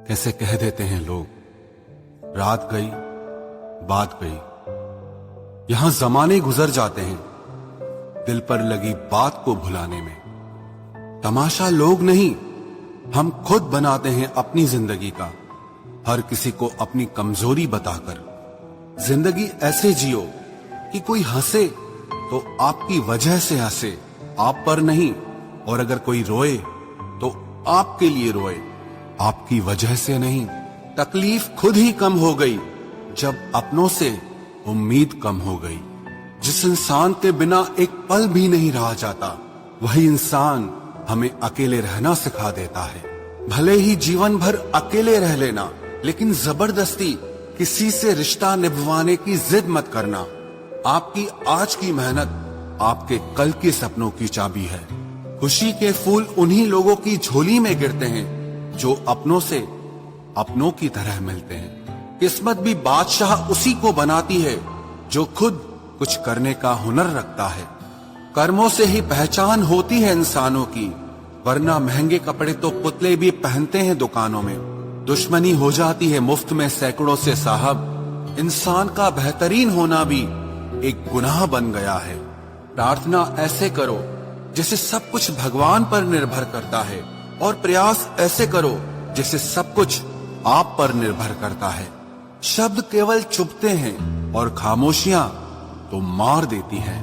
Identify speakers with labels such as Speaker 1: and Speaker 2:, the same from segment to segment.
Speaker 1: कैसे कह देते हैं लोग, रात गई बात गई। यहां जमाने गुजर जाते हैं दिल पर लगी बात को भुलाने में। तमाशा लोग नहीं, हम खुद बनाते हैं अपनी जिंदगी का, हर किसी को अपनी कमजोरी बताकर। जिंदगी ऐसे जियो कि कोई हंसे तो आपकी वजह से हंसे, आप पर नहीं, और अगर कोई रोए तो आपके लिए रोए, आपकी वजह से नहीं। तकलीफ खुद ही कम हो गई जब अपनों से उम्मीद कम हो गई। जिस इंसान के बिना एक पल भी नहीं रहा जाता, वही इंसान हमें अकेले रहना सिखा देता है। भले ही जीवन भर अकेले रह लेना, लेकिन जबरदस्ती किसी से रिश्ता निभवाने की जिद मत करना। आपकी आज की मेहनत आपके कल के सपनों की चाबी है। खुशी के फूल उन्हीं लोगों की झोली में गिरते हैं जो अपनों से अपनों की तरह मिलते हैं। किस्मत भी बादशाह उसी को बनाती है जो खुद कुछ करने का हुनर रखता है। कर्मों से ही पहचान होती है इंसानों की, वरना महंगे कपड़े तो पुतले भी पहनते हैं दुकानों में। दुश्मनी हो जाती है मुफ्त में सैकड़ों से साहब। इंसान का बेहतरीन होना भी एक गुनाह बन गया है। प्रार्थना ऐसे करो जैसे सब कुछ भगवान पर निर्भर करता है, और प्रयास ऐसे करो जैसे सब कुछ आप पर निर्भर करता है। शब्द केवल चुभते हैं और खामोशियां तो मार देती हैं।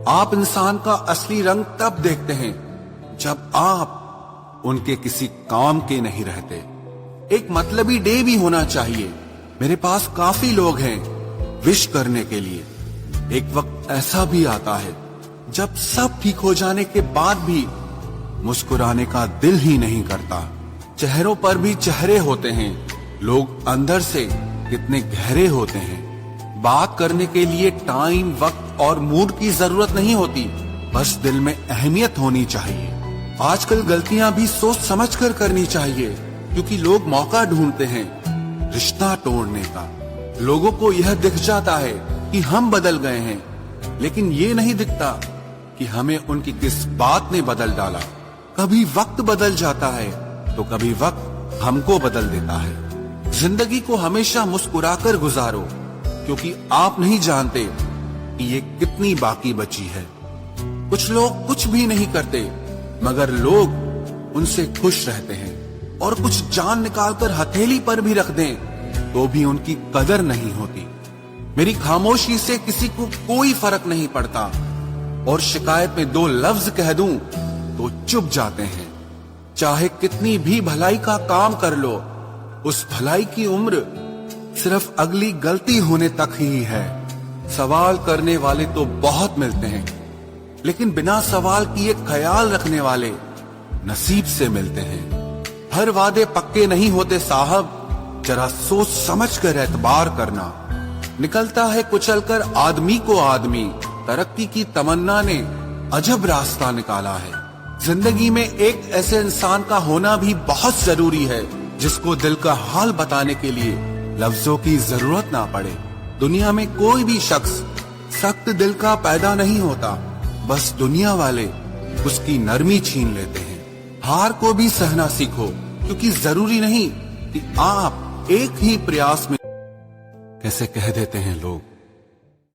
Speaker 1: आप इंसान का असली रंग तब देखते हैं जब आप उनके किसी काम के नहीं रहते। एक मतलबी डे भी होना चाहिए। मेरे पास काफी लोग हैं विश करने के लिए। एक वक्त ऐसा भी आता है जब सब ठीक हो जाने के बाद भी मुस्कुराने का दिल ही नहीं करता। चेहरों पर भी चेहरे होते हैं, लोग अंदर से कितने गहरे होते हैं। बात करने के लिए टाइम, वक्त और मूड की जरूरत नहीं होती, बस दिल में अहमियत होनी चाहिए। आजकल गलतियां भी सोच समझकर करनी चाहिए, क्योंकि लोग मौका ढूंढते हैं रिश्ता तोड़ने का। लोगों को यह दिख जाता है कि हम बदल गए हैं, लेकिन ये नहीं दिखता कि हमें उनकी किस बात ने बदल डाला। कभी वक्त बदल जाता है तो कभी वक्त हमको बदल देता है। जिंदगी को हमेशा मुस्कुराकर गुजारो, क्योंकि आप नहीं जानते कि ये कितनी बाकी बची है। कुछ लोग कुछ भी नहीं करते, मगर लोग उनसे खुश रहते हैं, और कुछ जान निकालकर हथेली पर भी रख दें तो भी उनकी कदर नहीं होती। मेरी खामोशी से किसी को कोई फर्क नहीं पड़ता, और शिकायत में दो लफ्ज कह दूं तो चुप जाते हैं। चाहे कितनी भी भलाई का काम कर लो, उस भलाई की उम्र सिर्फ अगली गलती होने तक ही है। सवाल करने वाले तो बहुत मिलते हैं, लेकिन बिना सवाल किए ख्याल रखने वाले नसीब से मिलते हैं। हर वादे पक्के नहीं होते साहब, जरा सोच समझ कर एतबार करना। निकलता है कुचलकर आदमी को आदमी, तरक्की की तमन्ना ने अजब रास्ता निकाला है। जिंदगी में एक ऐसे इंसान का होना भी बहुत जरूरी है जिसको दिल का हाल बताने के लिए लफ्जों की जरूरत ना पड़े। दुनिया में कोई भी शख्स सख्त दिल का पैदा नहीं होता, बस दुनिया वाले उसकी नरमी छीन लेते हैं। हार को भी सहना सीखो, क्योंकि जरूरी नहीं कि आप एक ही प्रयास में। कैसे कह देते हैं लोग,